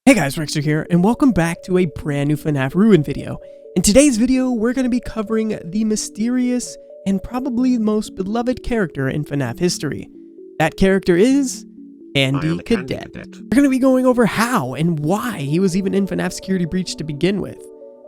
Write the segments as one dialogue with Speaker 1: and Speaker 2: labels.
Speaker 1: Hey guys, Rexter here, and welcome back to a brand new Fnaf Ruin video. In today's video, we're going to be covering the mysterious and probably most beloved character in Fnaf history. That character is Candy Cadet. We're going to be going over how and why he was even in Fnaf Security Breach to begin with,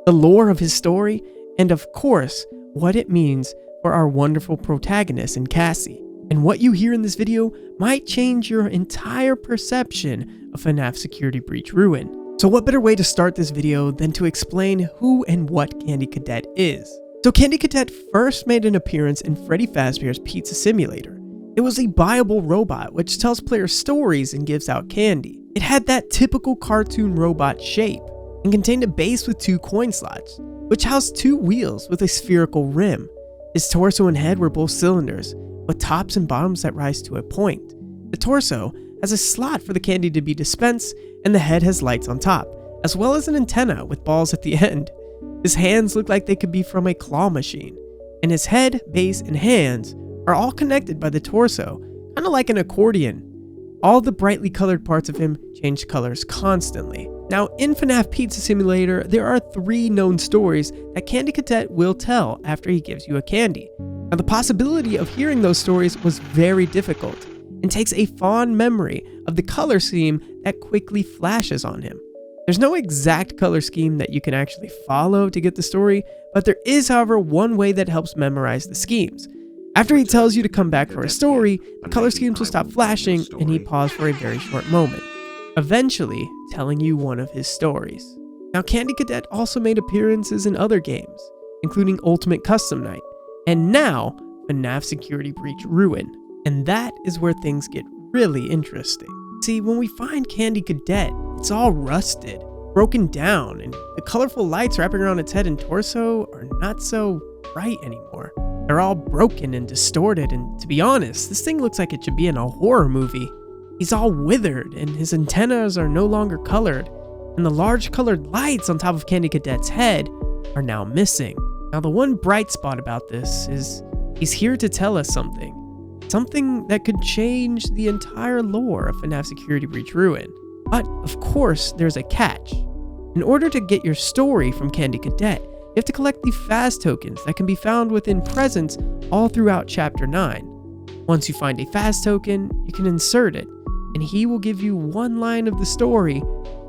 Speaker 1: the lore of his story, and of course, what it means for our wonderful protagonist in Cassie. And what you hear in this video might change your entire perception of Fnaf Security Breach Ruin. So what better way to start this video than to explain who and what Candy Cadet is. So Candy Cadet first made an appearance in Freddy Fazbear's Pizza Simulator. It was a buyable robot which tells players stories and gives out candy. It had that typical cartoon robot shape and contained a base with 2 coin slots, which housed 2 wheels with a spherical rim. His torso and head were both cylinders, with tops and bottoms that rise to a point. The torso has a slot for the candy to be dispensed, and the head has lights on top, as well as an antenna with balls at the end. His hands look like they could be from a claw machine, and his head, base, and hands are all connected by the torso, kind of like an accordion. All the brightly colored parts of him change colors constantly. Now, in Fnaf Pizza Simulator, there are 3 known stories that Candy Cadet will tell after he gives you a candy. Now, the possibility of hearing those stories was very difficult and takes a fond memory of the color scheme that quickly flashes on him. There's no exact color scheme that you can actually follow to get the story, but there is, however, one way that helps memorize the schemes. After he tells you to come back for a story, the color schemes will stop flashing and he paused for a very short moment, eventually telling you one of his stories. Now, Candy Cadet also made appearances in other games, including Ultimate Custom Night, and now Fnaf Security Breach Ruin. And that is where things get really interesting. See, when we find Candy Cadet, it's all rusted, broken down, and the colorful lights wrapping around its head and torso are not so bright anymore. They're all broken and distorted, and to be honest, this thing looks like it should be in a horror movie. He's all withered, and his antennas are no longer colored, and the large colored lights on top of Candy Cadet's head are now missing. Now, the one bright spot about this is he's here to tell us something that could change the entire lore of Fnaf Security Breach Ruin. But, of course, there's a catch. In order to get your story from Candy Cadet, you have to collect the Faz tokens that can be found within presents all throughout Chapter 9. Once you find a Faz token, you can insert it, and he will give you one line of the story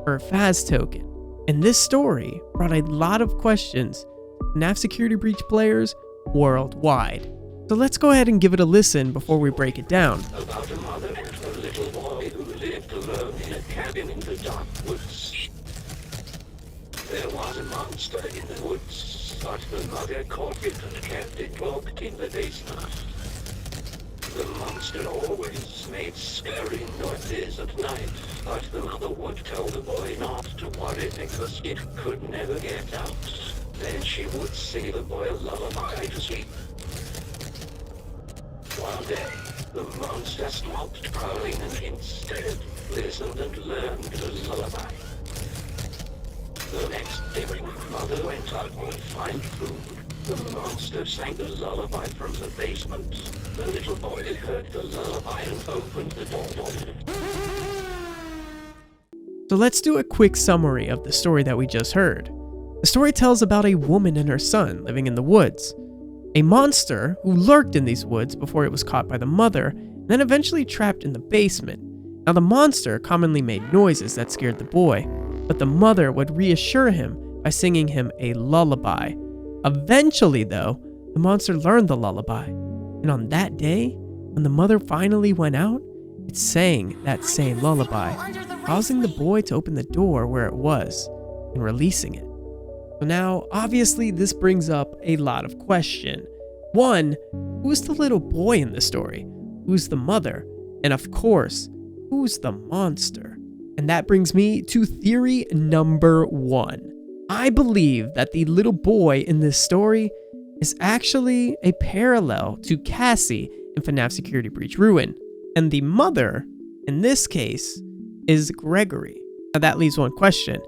Speaker 1: for a Faz token. And this story brought a lot of questions to Fnaf Security Breach players worldwide. So let's go ahead and give it a listen before we break it down.
Speaker 2: About a mother and her little boy who lived alone in a cabin in the dark woods. There was a monster in the woods, but the mother caught it and kept it locked in the basement. The monster always made scary noises at night, but the mother would tell the boy not to worry because it could never get out. Then she would sing the boy a lullaby to sleep. One day, the monster stopped prowling and instead listened and learned the lullaby. The next day, when Mother went out to find food, the monster sang the lullaby from the basement. The little boy heard the lullaby and opened the door.
Speaker 1: So let's do a quick summary of the story that we just heard. The story tells about a woman and her son living in the woods. A monster who lurked in these woods before it was caught by the mother, and then eventually trapped in the basement. Now, the monster commonly made noises that scared the boy, but the mother would reassure him by singing him a lullaby. Eventually, though, the monster learned the lullaby, and on that day, when the mother finally went out, it sang that same lullaby, causing the boy to open the door where it was and releasing it. So now, obviously, this brings up a lot of questions. 1, who's the little boy in the story? Who's the mother? And of course, who's the monster? And that brings me to theory number 1. I believe that the little boy in this story is actually a parallel to Cassie in Fnaf Security Breach Ruin. And the mother, in this case, is Gregory. Now that leaves one question.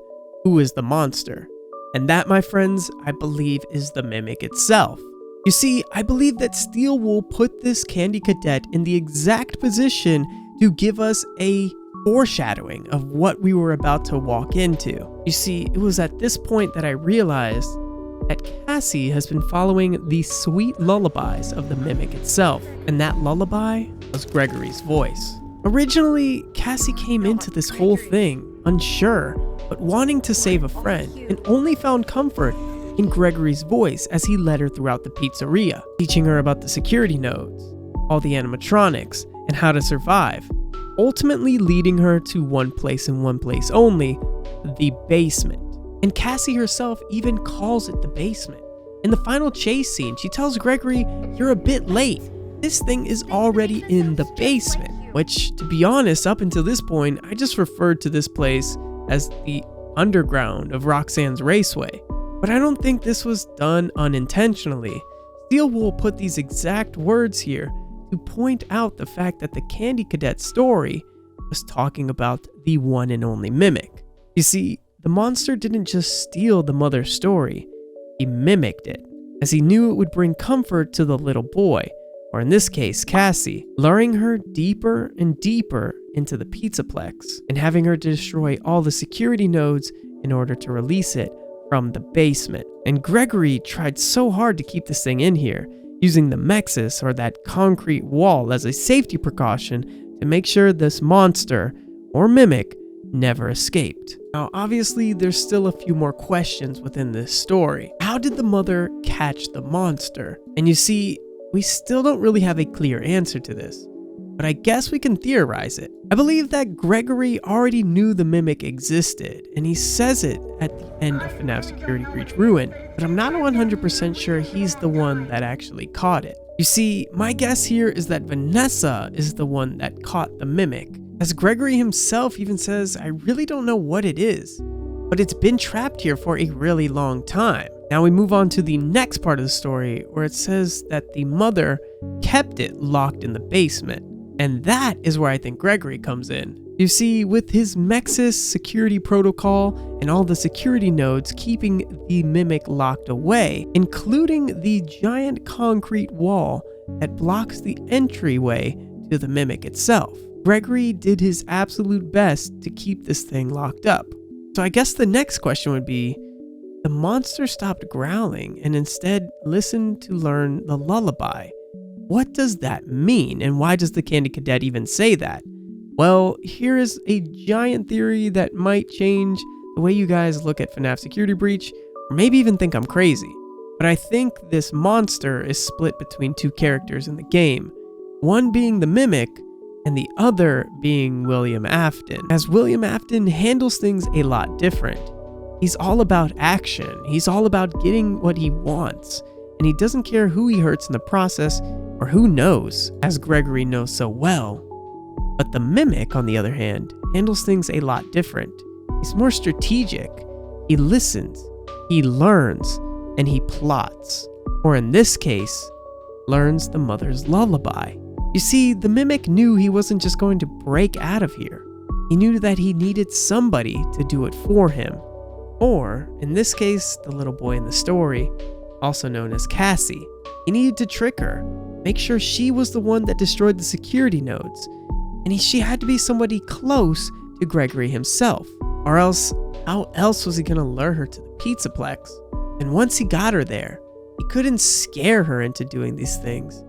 Speaker 1: Who is the monster? And that, my friends, I believe is the mimic itself. You see, I believe that Steel will put this Candy Cadet in the exact position to give us a foreshadowing of what we were about to walk into. You see, it was at this point that I realized that Cassie has been following the sweet lullabies of the mimic itself, and that lullaby was Gregory's voice. Originally, Cassie came into this whole thing unsure, but wanting to save a friend, and only found comfort in Gregory's voice as he led her throughout the pizzeria, teaching her about the security nodes, all the animatronics, and how to survive, ultimately leading her to one place and one place only, the basement. And Cassie herself even calls it the basement. In the final chase scene, she tells Gregory, "You're a bit late. This thing is already in the basement," which, to be honest, up until this point, I just referred to this place as the underground of Roxanne's Raceway. But I don't think this was done unintentionally. Steel Wool put these exact words here to point out the fact that the Candy Cadet story was talking about the one and only mimic. You see, the monster didn't just steal the mother's story, he mimicked it, as he knew it would bring comfort to the little boy, or in this case, Cassie, luring her deeper and deeper into the Pizza Plex, and having her destroy all the security nodes in order to release it from the basement. And Gregory tried so hard to keep this thing in here, using the Mexis, or that concrete wall, as a safety precaution to make sure this monster, or mimic, never escaped. Now, obviously, there's still a few more questions within this story. How did the mother catch the monster? And you see, we still don't really have a clear answer to this, but I guess we can theorize it. I believe that Gregory already knew the mimic existed, and he says it at the end of Fnaf Security Breach Ruin, but I'm not 100% sure he's the one that actually caught it. You see, my guess here is that Vanessa is the one that caught the mimic, as Gregory himself even says, "I really don't know what it is, but it's been trapped here for a really long time." Now we move on to the next part of the story, where it says that the mother kept it locked in the basement. And that is where I think Gregory comes in. You see, with his Mexis security protocol and all the security nodes keeping the mimic locked away, including the giant concrete wall that blocks the entryway to the mimic itself, Gregory did his absolute best to keep this thing locked up. So I guess the next question would be, the monster stopped growling and instead listened to learn the lullaby. What does that mean, and why does the Candy Cadet even say that? Well, here is a giant theory that might change the way you guys look at Fnaf Security Breach, or maybe even think I'm crazy. But I think this monster is split between two characters in the game, one being the mimic, and the other being William Afton, as William Afton handles things a lot different. He's all about action, he's all about getting what he wants, and he doesn't care who he hurts in the process, or who knows, as Gregory knows so well. But the mimic, on the other hand, handles things a lot different. He's more strategic, he listens, he learns, and he plots. Or in this case, learns the mother's lullaby. You see, the mimic knew he wasn't just going to break out of here. He knew that he needed somebody to do it for him. Or, in this case, the little boy in the story, also known as Cassie. He needed to trick her, make sure she was the one that destroyed the security nodes, and she had to be somebody close to Gregory himself, or else how else was he going to lure her to the Pizza Plex? And once he got her there, he couldn't scare her into doing these things,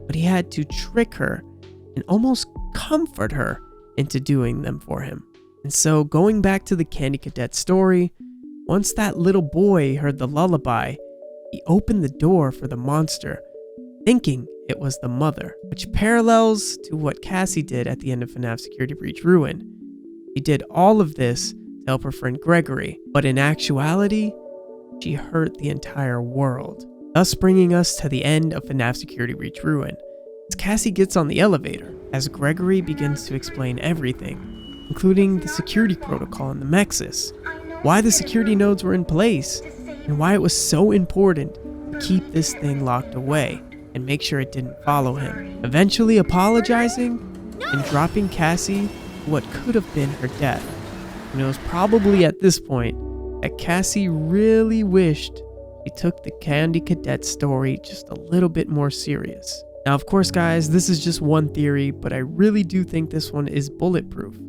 Speaker 1: but he had to trick her and almost comfort her into doing them for him. And so, going back to the Candy Cadet story, once that little boy heard the lullaby, he opened the door for the monster, thinking it was the mother, which parallels to what Cassie did at the end of Fnaf Security Breach Ruin. She did all of this to help her friend Gregory, but in actuality, she hurt the entire world, thus bringing us to the end of Fnaf Security Breach Ruin. As Cassie gets on the elevator, as Gregory begins to explain everything, including the security protocol and the Mexis, why the security nodes were in place, and why it was so important to keep this thing locked away and make sure it didn't follow him, eventually apologizing and dropping Cassie to what could have been her death. And it was probably at this point that Cassie really wished she took the Candy Cadet story just a little bit more serious. Now, of course, guys, this is just one theory, but I really do think this one is bulletproof.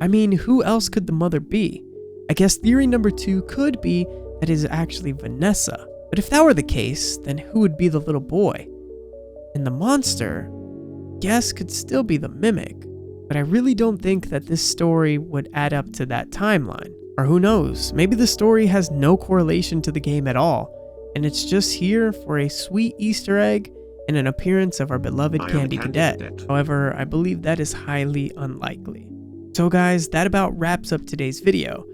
Speaker 1: I mean, who else could the mother be? I guess theory number 2 could be that it is actually Vanessa. But if that were the case, then who would be the little boy? And the monster, guess, could still be the mimic. But I really don't think that this story would add up to that timeline. Or who knows, maybe the story has no correlation to the game at all, and it's just here for a sweet Easter egg and an appearance of our beloved Candy Cadet. However, I believe that is highly unlikely. So guys, that about wraps up today's video.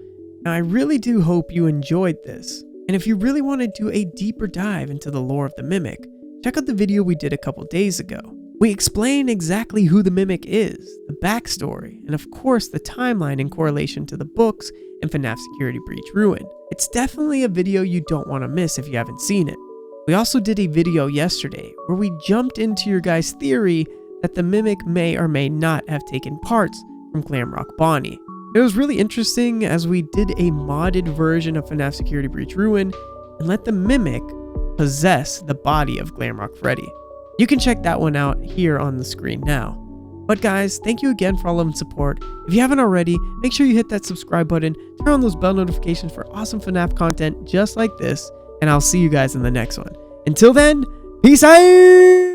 Speaker 1: Now I really do hope you enjoyed this, and if you really want to do a deeper dive into the lore of the Mimic, check out the video we did a couple days ago. We explain exactly who the Mimic is, the backstory, and of course the timeline in correlation to the books and Fnaf Security Breach Ruin. It's definitely a video you don't want to miss if you haven't seen it. We also did a video yesterday where we jumped into your guys' theory that the Mimic may or may not have taken parts from Glamrock Bonnie. It was really interesting as we did a modded version of Fnaf Security Breach Ruin and let the Mimic possess the body of Glamrock Freddy. You can check that one out here on the screen now. But guys, thank you again for all of the support. If you haven't already, make sure you hit that subscribe button, turn on those bell notifications for awesome FNAF content just like this, and I'll see you guys in the next one. Until then, peace out!